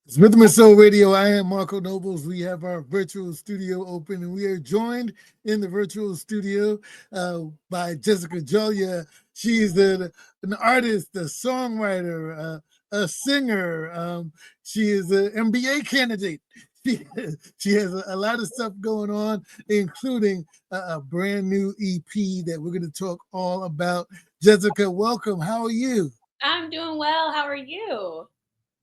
It's Rhythm and Soul Radio. I am Marco Nobles. We have our virtual studio open, and we are joined in the virtual studio by Jessica Jolia. She is an artist, a songwriter, a singer. She is an MBA candidate. She has a lot of stuff going on, including a brand new EP that we're going to talk all about. Jessica, welcome. How are you? I'm doing well. How are you?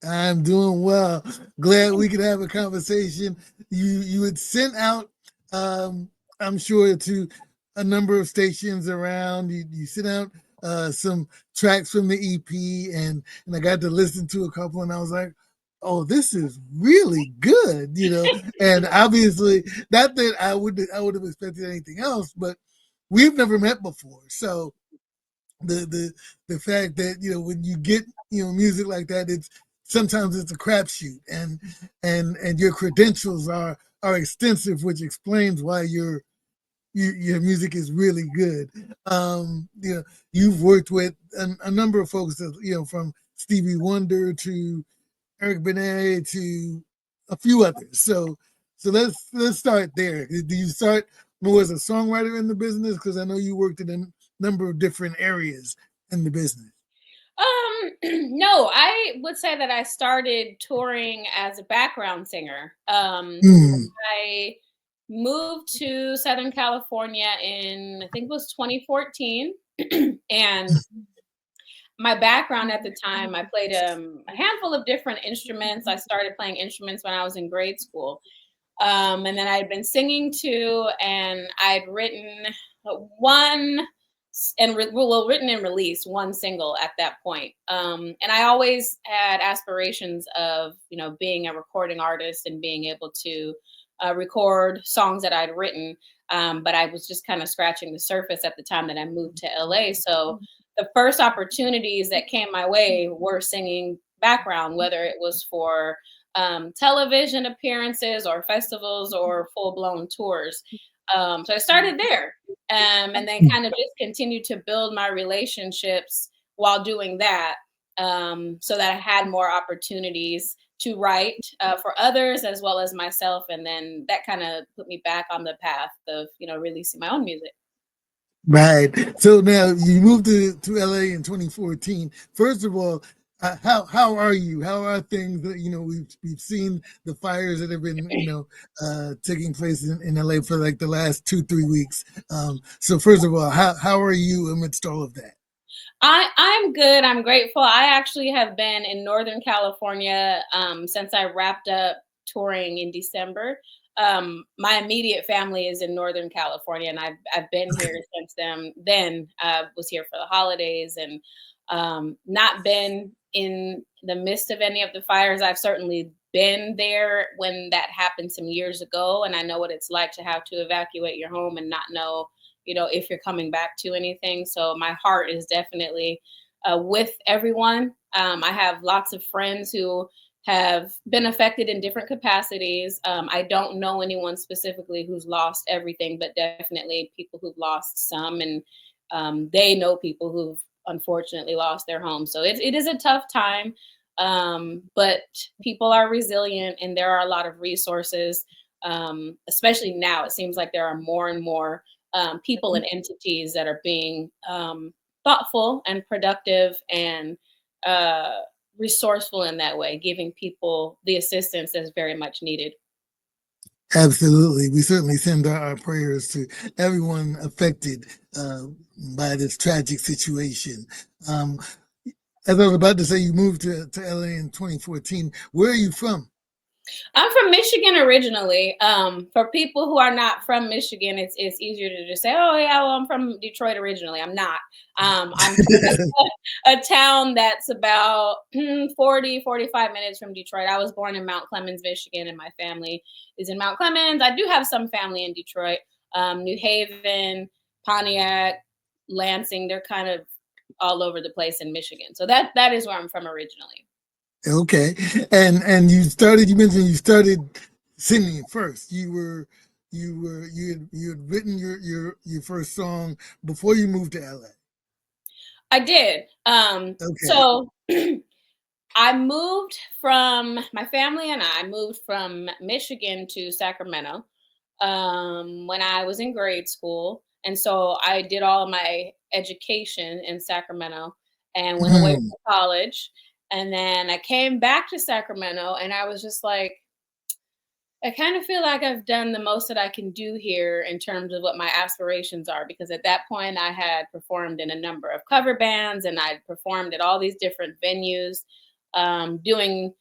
I'm doing well. Glad we could have a conversation. You had sent out, I'm sure, to a number of stations around. You sent out some tracks from the EP, and I got to listen to a couple, and I was like, "Oh, this is really good," And obviously, not that I would have expected anything else, but we've never met before, so the fact that when you get music like that, it's sometimes it's a crapshoot, and your credentials are extensive, which explains why your music is really good. You've worked with a number of folks that from Stevie Wonder to Eric Benet to a few others. So let's start there. Do you start more as a songwriter in the business? Because I know you worked in a number of different areas in the business. No, I would say that I started touring as a background singer. Mm, I moved to Southern California in, I think it was 2014. And my background at the time, I played a handful of different instruments. I started playing instruments when I was in grade school. And then I'd been singing too, and I'd written one written and released one single at that point. And I always had aspirations of being a recording artist and being able to record songs that I'd written. But I was just kind of scratching the surface at the time that I moved to LA. So the first opportunities that came my way were singing background, whether it was for television appearances or festivals or full blown tours. So I started there, and then kind of just continued to build my relationships while doing that, so that I had more opportunities to write for others as well as myself. And then that kind of put me back on the path of, releasing my own music. right. So now you moved to LA in 2014. First of all, how are you? How are things that we've seen the fires that have been taking place in LA for like the last 2-3 weeks. So first of all, how are you amidst all of that? I'm good. I'm grateful. I actually have been in Northern California since I wrapped up touring in December. My immediate family is in Northern California, and I've been here since then. I was here for the holidays, and not been in the midst of any of the fires. I've certainly been there when that happened some years ago, and I know what it's like to have to evacuate your home and not know if you're coming back to anything. So my heart is definitely with everyone. I have lots of friends who have been affected in different capacities. I don't know anyone specifically who's lost everything, but definitely people who've lost some, and they know people who've unfortunately lost their homes. So it is a tough time, but people are resilient, and there are a lot of resources. Especially now, it seems like there are more and more people and entities that are being thoughtful and productive and uh, resourceful in that way, giving people the assistance that's very much needed. Absolutely. We certainly send our prayers to everyone affected uh, by this tragic situation. Um, as I was about to say, you moved to LA in 2014. Where are you from? I'm from Michigan originally. For people who are not from Michigan, it's easier to just say, "Oh yeah, well I'm from Detroit originally." I'm not. I'm from a town that's about 40, 45 minutes from Detroit. I was born in Mount Clemens, Michigan, and my family is in Mount Clemens. I do have some family in Detroit, New Haven, Pontiac, Lansing. They're kind of all over the place in Michigan. So that is where I'm from originally. Okay, and you started. You mentioned you started singing first. You had written your first song before you moved to LA. I did. Okay. So I moved from my family and I moved from Michigan to Sacramento when I was in grade school. And so I did all of my education in Sacramento and went away Hmm. to college. And then I came back to Sacramento and I was just like, I kind of feel like I've done the most that I can do here in terms of what my aspirations are, because at that point I had performed in a number of cover bands and I'd performed at all these different venues, doing,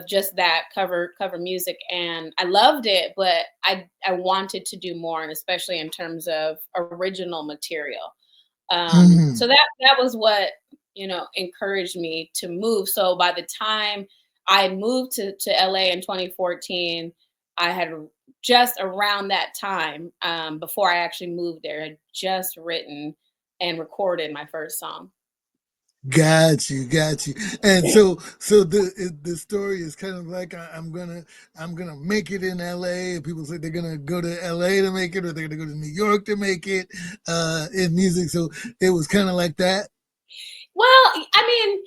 just that cover music, and I loved it, but I wanted to do more, and especially in terms of original material. So Hmm. that was what, encouraged me to move. So by the time I moved to LA in 2014, I had just around that time, before I actually moved there, had just written and recorded my first song. Got you, got you. And so the story is kind of like I'm gonna make it in LA. People say they're gonna go to LA to make it, or they're gonna go to New York to make it in music. So it was kind of like that. Well, I mean,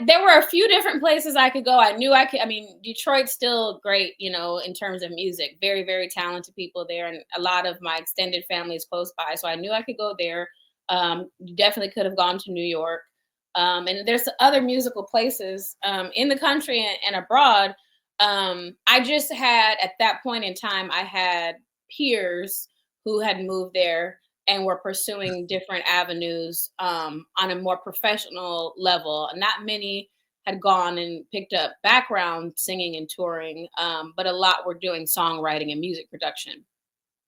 there were a few different places I could go. I knew I could. I mean, Detroit's still great, in terms of music. Very, very talented people there, and a lot of my extended family is close by. So I knew I could go there. Definitely could have gone to New York. And there's other musical places in the country and abroad. I just had, at that point in time, I had peers who had moved there and were pursuing different avenues, on a more professional level. Not many had gone and picked up background singing and touring, but a lot were doing songwriting and music production.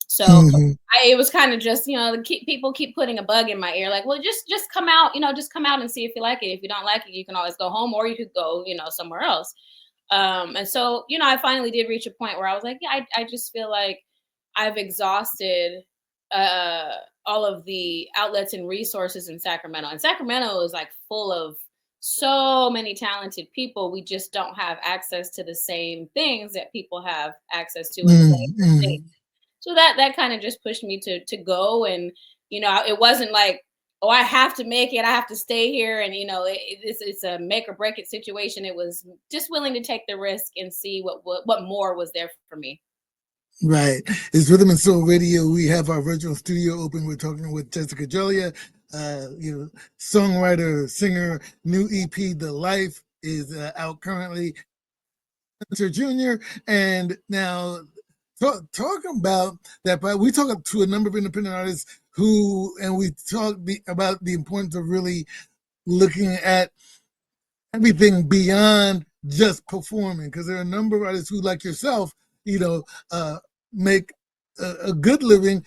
So Hmm. it was kind of just, people keep putting a bug in my ear, like, well, just come out, just come out and see if you like it. If you don't like it, you can always go home, or you could go, somewhere else. And so, I finally did reach a point where I was like, yeah, I just feel like I've exhausted uh, all of the outlets and resources in Sacramento. And Sacramento is like full of so many talented people. We just don't have access to the same things that people have access to in the larger Hmm. states. So that kind of just pushed me to go. And it wasn't like, oh, I have to make it, I have to stay here, and it's a make or break it situation. It was just willing to take the risk and see what more was there for me. Right. It's Rhythm and Soul Radio. We have our virtual studio open. We're talking with Jessica Jolia, songwriter, singer. New EP, The Life, is out currently. Hunter Jr. And now talk about that. But we talk to a number of independent artists and we talk about the importance of really looking at everything beyond just performing, because there are a number of artists who, like yourself, you know, make a good living,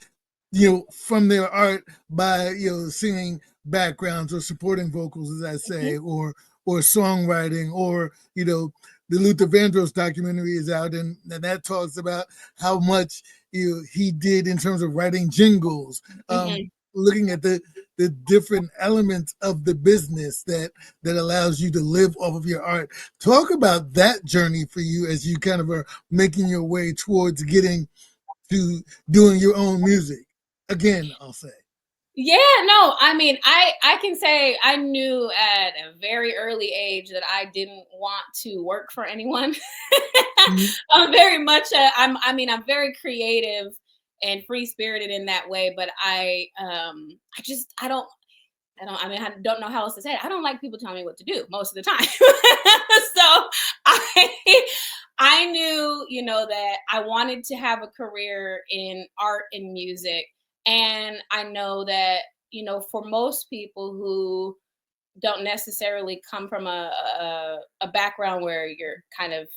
from their art by singing backgrounds or supporting vocals, as I say, Mhm, or songwriting, or the Luther Vandross documentary is out, and that talks about how much he did in terms of writing jingles, mhm. looking at the different elements of the business that allows you to live off of your art. Talk about that journey for you as you kind of are making your way towards getting to doing your own music. Again, I'll say. Yeah, no, I mean, I can say I knew at a very early age that I didn't want to work for anyone. Mhm. I'm very much I'm very creative and free spirited in that way, but I mean, I don't know how else to say it. I don't like people telling me what to do most of the time. So I I knew, that I wanted to have a career in art and music. And I know that, for most people who don't necessarily come from a background where you're kind of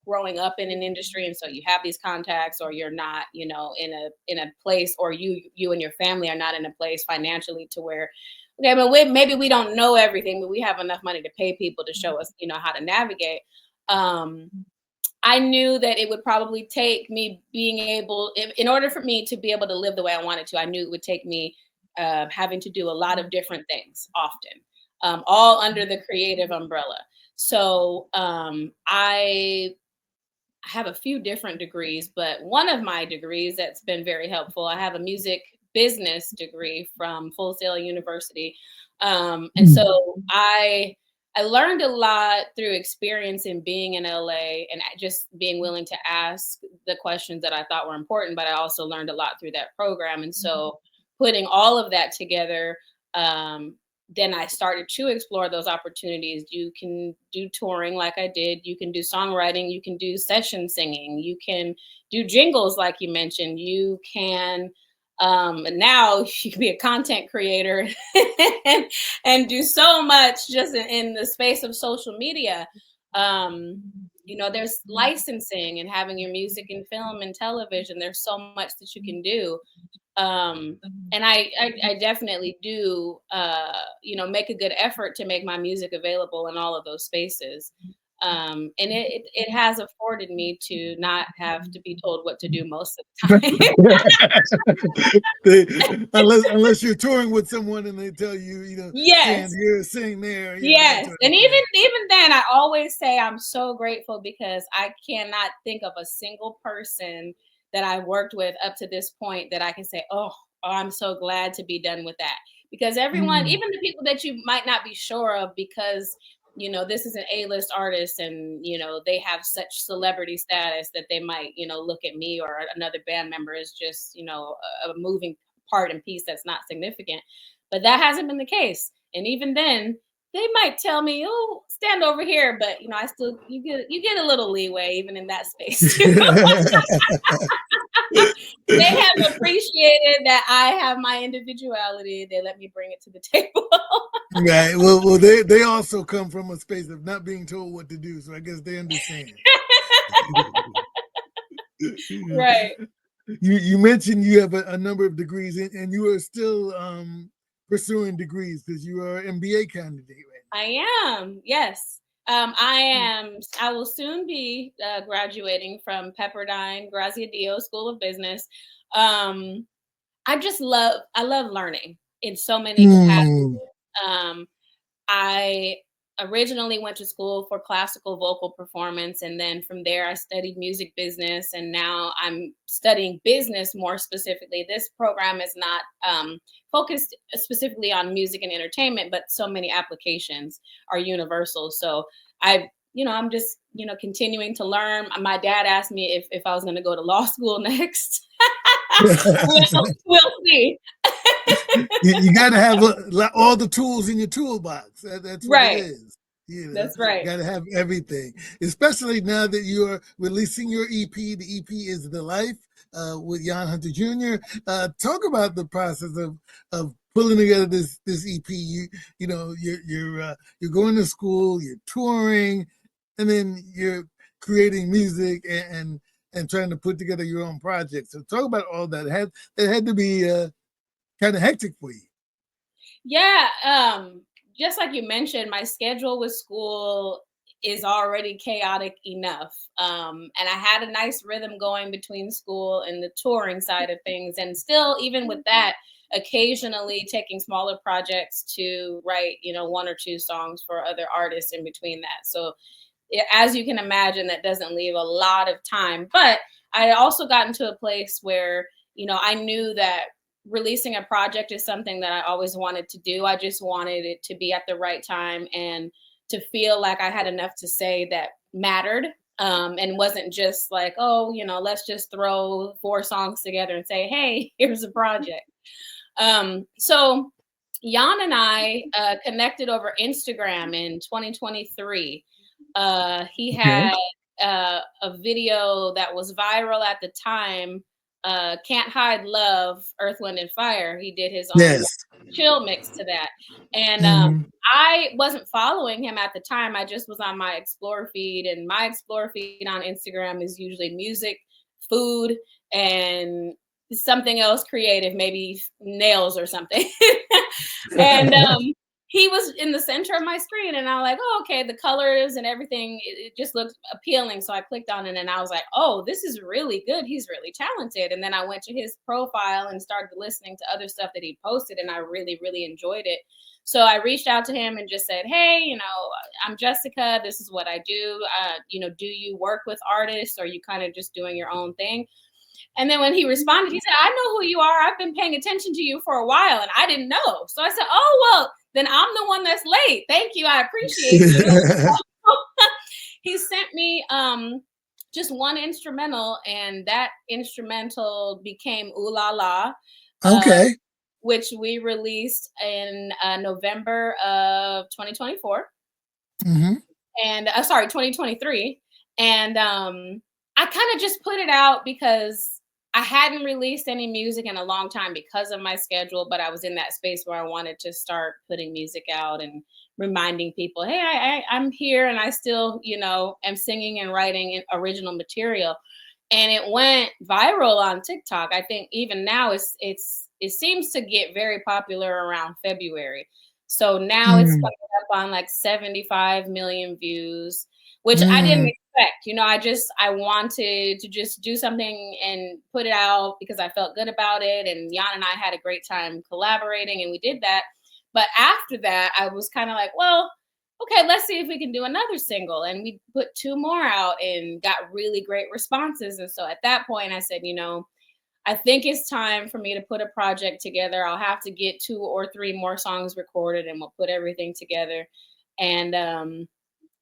growing up in an industry, and so you have these contacts, or you're not, in a place, or you and your family are not in a place financially to where, okay, but maybe we don't know everything, but we have enough money to pay people to show us, how to navigate. um I knew that it would probably take me being able, in order for me to be able to live the way I wanted to, I knew it would take me having to do a lot of different things often, all under the creative umbrella. So I have a few different degrees, but one of my degrees that's been very helpful, I have a music business degree from Full Sail University. And Mm. so I I learned a lot through experience in being in LA and just being willing to ask the questions that I thought were important, but I also learned a lot through that program. And so putting all of that together, um, then I started to explore those opportunities. You can do touring like I did, you can do songwriting, you can do session singing, you can do jingles like you mentioned, you can now you can be a content creator and, do so much just in the space of social media. um, there's licensing and having your music in film and television. There's so much that you can do. And I definitely do make a good effort to make my music available in all of those spaces. And it has afforded me to not have to be told what to do most of the time. Unless you're touring with someone and they tell you, stand Yes. here, sing there, that Yes. sort of And thing. even then, I always say I'm so grateful because I cannot think of a single person that I worked with up to this point that I can say, I'm so glad to be done with that. Because everyone, even the people that you might not be sure of, because this is an A-list artist and they have such celebrity status that they might look at me or another band member as just a moving part and piece that's not significant. But that hasn't been the case. And even then, they might tell me, "Oh, stand over here," but I still you get a little leeway even in that space too. They have appreciated that I have my individuality. They let me bring it to the table. Right. Well, they also come from a space of not being told what to do, so I guess they understand. Right. You mentioned you have a number of degrees, and you are still pursuing degrees because you are an MBA candidate right I am. Yes. I will soon be graduating from Pepperdine Graziadio School of Business. Um, I love learning in so many capacities. now. Um, I originally went to school for classical vocal performance, and then from there I studied music business, and now I'm studying business more specifically. This program is not focused specifically on music and entertainment, but so many applications are universal. So I'm just continuing to learn. My dad asked me if I was going to go to law school next. We'll see. You got to have all the tools in your toolbox. That's what it Right. is. That's right. Got to have everything, especially now that you are releasing your EP. The EP is The Life with Yaahn Hunter Jr. Talk about the process of pulling together this EP. You're going to school, you're touring, and then you're creating music and trying to put together your own project. So talk about all that. It had to be kind of hectic for you. Yeah, just like you mentioned, my schedule with school is already chaotic enough. And I had a nice rhythm going between school and the touring side of things. And still, even with that, occasionally taking smaller projects to write, one or two songs for other artists in between that. So as you can imagine, that doesn't leave a lot of time. But I also got into a place where, I knew that releasing a project is something that I always wanted to do. I just wanted it to be at the right time and to feel like I had enough to say that mattered. And wasn't just like, let's just throw 4 songs together and say, hey, here's a project. So Yaahn and I connected over Instagram in 2023. He had a video that was viral at the time. Can't Hide Love, Earth, Wind, and Fire. He did his own Yes. chill mix to that. And I wasn't following him at the time. I just was on my Explore feed, and my Explore feed on Instagram is usually music, food, and something else creative, maybe nails or something. And he was in the center of my screen, and I'm like, oh, okay, the colors and everything, it just looked appealing. So I clicked on it and I was like, oh, this is really good. He's really talented. And then I went to his profile and started listening to other stuff that he posted, and I really, really enjoyed it. So I reached out to him and just said, hey, I'm Jessica. This is what I do. Do you work with artists, or are you kind of just doing your own thing? And then when he responded, he said, I know who you are. I've been paying attention to you for a while, and I didn't know. So I said, oh, well, then I'm the one that's late. Thank you. I appreciate you. He sent me just one instrumental, and that instrumental became Ooh La La, Okay. which we released in November of 2024. Mm-hmm. And sorry, 2023. And I kind of just put it out because I hadn't released any music in a long time because of my schedule, but I was in that space where I wanted to start putting music out and reminding people, hey, I'm here and I still, am singing and writing original material. And it went viral on TikTok. I think even now it seems to get very popular around February. So now it's Mm-hmm. coming up on like 75 million views, which I didn't Mm-hmm. expect. I wanted to just do something and put it out because I felt good about it. And Yaahn and I had a great time collaborating, and we did that. But after that, I was kind of like, well, okay, let's see if we can do another single. And we put two more out and got really great responses. And so at that point, I said, I think it's time for me to put a project together. I'll have to get 2 or 3 more songs recorded, and we'll put everything together. And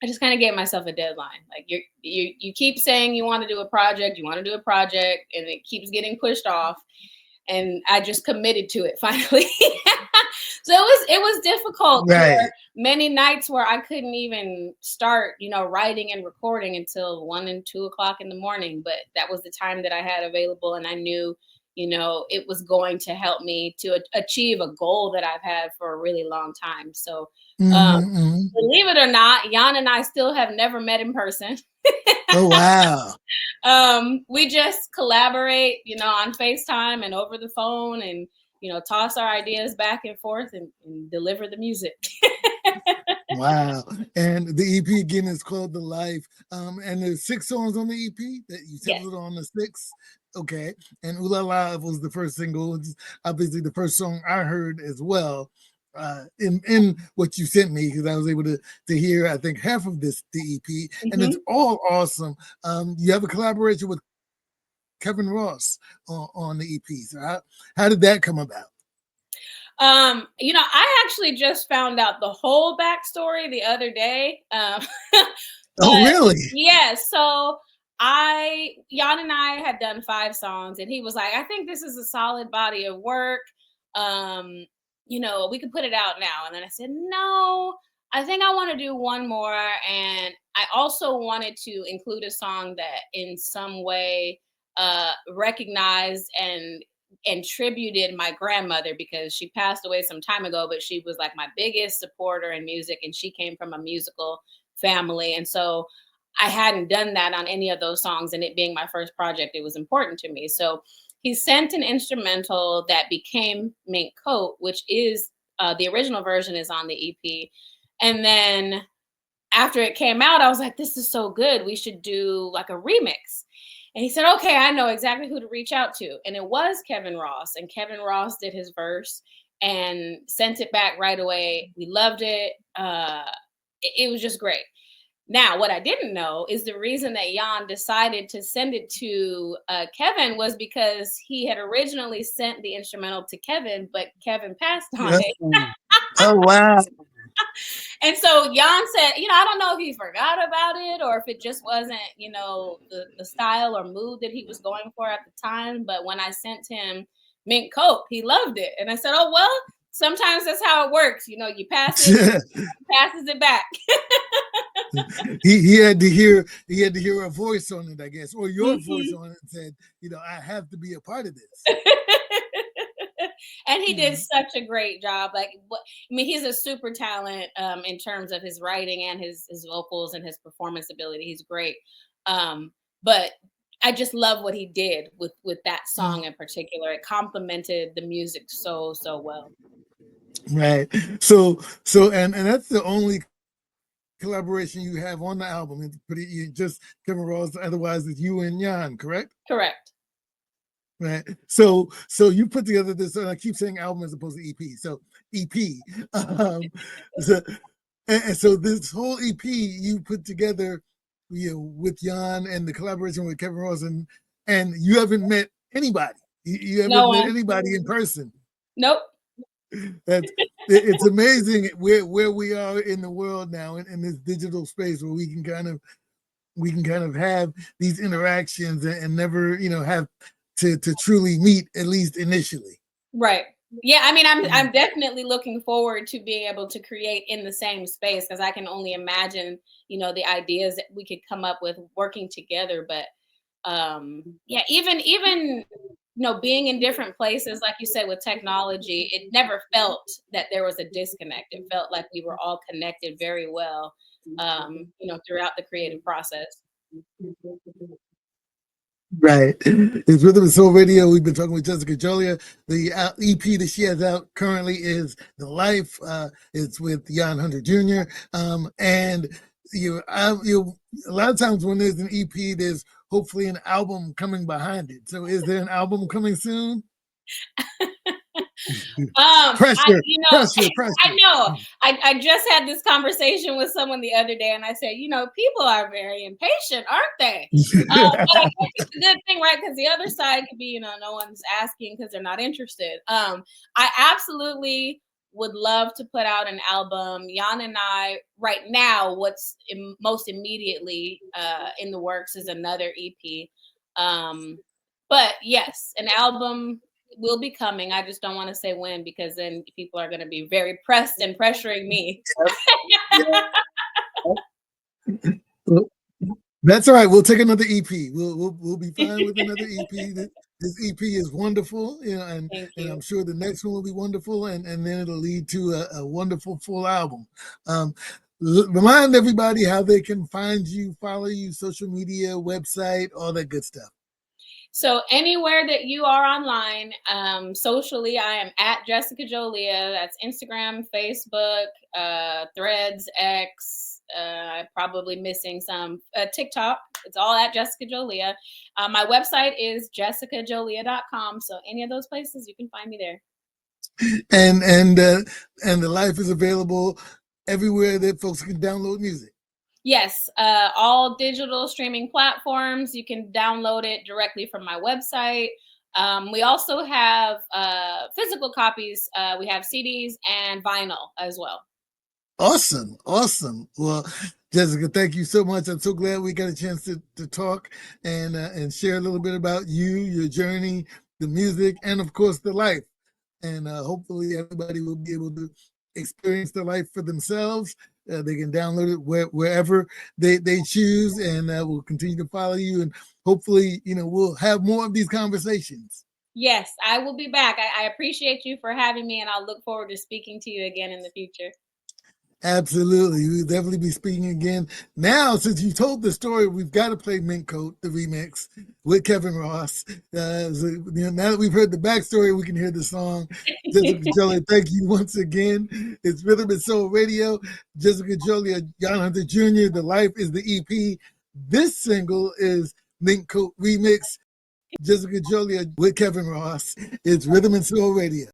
I just kind of gave myself a deadline. Like you keep saying you want to do a project, and it keeps getting pushed off. And I just committed to it finally. So it was difficult. There Right. were many nights where I couldn't even start, writing and recording until 1 and 2 o'clock in the morning. But that was the time that I had available, and I knew, it was going to help me to achieve a goal that I've had for a really long time. So, um, Mm-hmm. Mm-hmm. believe it or not, Yaahn and I still have never met in person. Oh, wow. We just collaborate, on FaceTime and over the phone, and toss our ideas back and forth and deliver the music. Wow. And the EP again is called The Life. And there's 6 songs on the EP that you Yes. settled on the 6. Okay. And Ooh La La was the first single. It's obviously the first song I heard as well. In what you sent me, because I was able to hear, I think, half of the EP, and it's all awesome. You have a collaboration with Kevin Ross on the EP. So how did that come about? I actually just found out the whole backstory the other day. Oh, But really? yeah, so Yaahn and I had done 5 songs, and he was like, I think this is a solid body of work. Um, we could put it out now. And then I said, no, I think I want to do one more. And I also wanted to include a song that in some way recognized and tributed my grandmother, because she passed away some time ago, but she was like my biggest supporter in music, and she came from a musical family. And so I hadn't done that on any of those songs, and it being my first project, it was important to me. So he sent an instrumental that became Mink Coat, which is the original version is on the EP. And then after it came out, I was like, this is so good, we should do like a remix. And he said, okay, I know exactly who to reach out to. And it was Kevin Ross. And Kevin Ross did his verse and sent it back right away. We loved it. It was just great. Now, what I didn't know is the reason that Yaahn decided to send it to Kevin was because he had originally sent the instrumental to Kevin, but Kevin passed on it. Oh, wow. And so Yaahn said, I don't know if he forgot about it or if it just wasn't, the style or mood that he was going for at the time. But when I sent him Mink Coat, he loved it. And I said, oh, well, sometimes that's how it works. You pass it, passes it back. he had to hear a voice on it, I guess, or your voice on it, and said, I have to be a part of this. And he did such a great job. He's a super talent in terms of his writing and his vocals and his performance ability. He's great. But I just love what he did with that song in particular. It complemented the music so well. Right. So and that's the only collaboration you have on the album. It's pretty just Kevin Ross. Otherwise, it's you and Yaahn, correct? Correct. Right. So you put together this, and I keep saying album as opposed to EP. So EP. So this whole EP you put together, with Yaahn and the collaboration with Kevin Ross, and you haven't met anybody. You haven't met anybody in person. Nope. It's amazing where we are in the world now in this digital space where we can kind of have these interactions and never have to truly meet, at least initially. Right. Yeah, I mean, I'm definitely looking forward to being able to create in the same space, because I can only imagine, the ideas that we could come up with working together. But yeah, even being in different places, like you said, with technology, it never felt that there was a disconnect. It felt like we were all connected very well, throughout the creative process. Right. It's Rhythm and Soul Radio. We've been talking with Jessica Jolia. The EP that she has out currently is The Life. It's with Yaahn Hunter Jr. And a lot of times when there's an EP, there's hopefully an album coming behind it. So is there an album coming soon? Pressure. I know. I just had this conversation with someone the other day, and I said, people are very impatient, aren't they? But I guess it's a good thing, right? Because the other side could be, no one's asking because they're not interested. I absolutely would love to put out an album. Yaahn and I, right now, what's most immediately in the works is another EP. But yes, an album will be coming. I just don't want to say when, because then people are going to be very pressed and pressuring me. That's all right. We'll take another EP. We'll be fine with another EP. This EP is wonderful, and I'm sure the next one will be wonderful, and then it'll lead to a wonderful full album. Remind everybody how they can find you, follow you, social media, website, all that good stuff. So anywhere that you are online, socially, I am at Jessica Jolia. That's Instagram, Facebook, Threads, X. I'm probably missing some. TikTok. It's all at Jessica Jolia. My website is jessicajolia.com. So any of those places, you can find me there. And The Life is available everywhere that folks can download music. Yes, all digital streaming platforms. You can download it directly from my website. We also have physical copies. We have CDs and vinyl as well. Awesome. Well, Jessica, thank you so much. I'm so glad we got a chance to talk and share a little bit about you, your journey, the music, and of course the life. And hopefully everybody will be able to experience the life for themselves. They can download it wherever they choose, and we'll continue to follow you. And hopefully, we'll have more of these conversations. Yes, I will be back. I appreciate you for having me, and I'll look forward to speaking to you again in the future. Absolutely. We'll definitely be speaking again. Now, since you told the story, we've got to play Mint Coat, the remix with Kevin Ross. Now that we've heard the backstory, we can hear the song. Jessica Jolia, thank you once again. It's Rhythm and Soul Radio. Jessica Jolia, Yaahn Hunter Jr., The Life is the EP. This single is Mint Coat Remix. Jessica Jolia with Kevin Ross. It's Rhythm and Soul Radio.